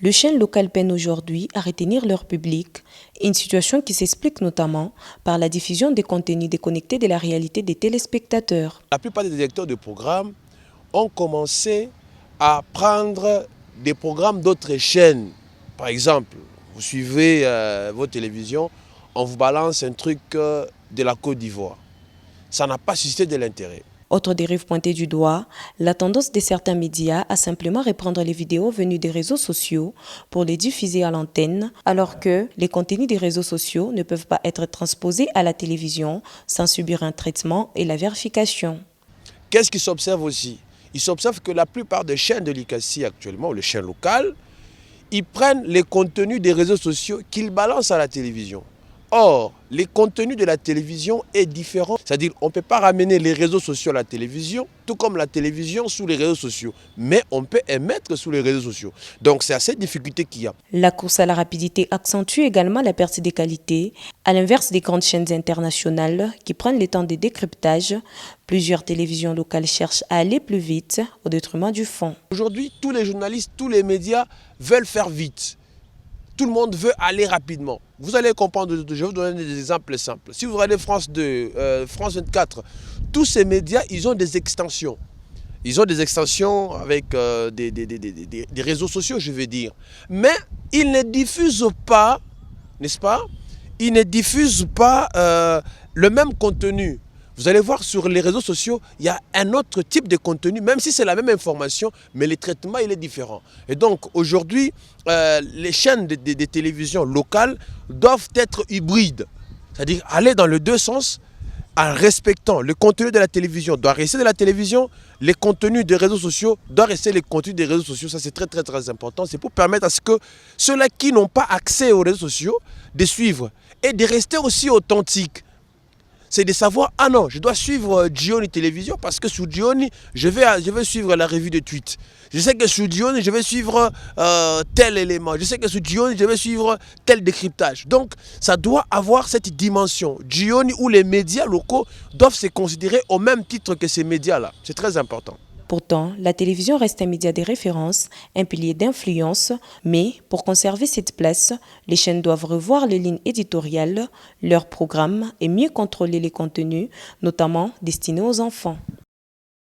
Les chaînes locales peinent aujourd'hui à retenir leur public, une situation qui s'explique notamment par la diffusion des contenus déconnectés de la réalité des téléspectateurs. La plupart des directeurs de programmes ont commencé à prendre des programmes d'autres chaînes. Par exemple, vous suivez vos télévisions, on vous balance un truc de la Côte d'Ivoire. Ça n'a pas suscité de l'intérêt. Autre dérive pointée du doigt, la tendance de certains médias à simplement reprendre les vidéos venues des réseaux sociaux pour les diffuser à l'antenne, alors que les contenus des réseaux sociaux ne peuvent pas être transposés à la télévision sans subir un traitement et la vérification. Qu'est-ce qui s'observe aussi? Il s'observe que la plupart des chaînes de l'ICASI actuellement, ou les chaînes locales, ils prennent les contenus des réseaux sociaux qu'ils balancent à la télévision. Or, les contenus de la télévision est différent. C'est-à-dire qu'on ne peut pas ramener les réseaux sociaux à la télévision, tout comme la télévision sous les réseaux sociaux. Mais on peut émettre sous les réseaux sociaux. Donc c'est à cette difficulté qu'il y a. La course à la rapidité accentue également la perte des qualités. À l'inverse des grandes chaînes internationales qui prennent le temps de décryptage, plusieurs télévisions locales cherchent à aller plus vite au détriment du fond. Aujourd'hui, tous les journalistes, tous les médias veulent faire vite. Tout le monde veut aller rapidement. Vous allez comprendre, je vais vous donner des exemples simples. Si vous regardez France 2, France 24, tous ces médias, ils ont des extensions. Ils ont des extensions avec des réseaux sociaux, je veux dire. Mais ils ne diffusent pas, n'est-ce pas? Ils ne diffusent pas le même contenu. Vous allez voir sur les réseaux sociaux, il y a un autre type de contenu, même si c'est la même information, mais le traitement il est différent. Et donc aujourd'hui, les chaînes de télévision locales doivent être hybrides. C'est-à-dire aller dans les deux sens en respectant le contenu de la télévision doit rester de la télévision, les contenus des réseaux sociaux doivent rester les contenus des réseaux sociaux. Ça c'est très important. C'est pour permettre à ce que ceux-là qui n'ont pas accès aux réseaux sociaux de suivre et de rester aussi authentiques. C'est de savoir, ah non, je dois suivre Gioni Télévision parce que sur Gioni, je vais suivre la revue de tweets. Je sais que sur Gioni, je vais suivre tel élément. Je sais que sur Gioni, je vais suivre tel décryptage. Donc, ça doit avoir cette dimension. Gioni ou les médias locaux doivent se considérer au même titre que ces médias-là. C'est très important. Pourtant, la télévision reste un média de référence, un pilier d'influence, mais pour conserver cette place, les chaînes doivent revoir les lignes éditoriales, leurs programmes et mieux contrôler les contenus, notamment destinés aux enfants.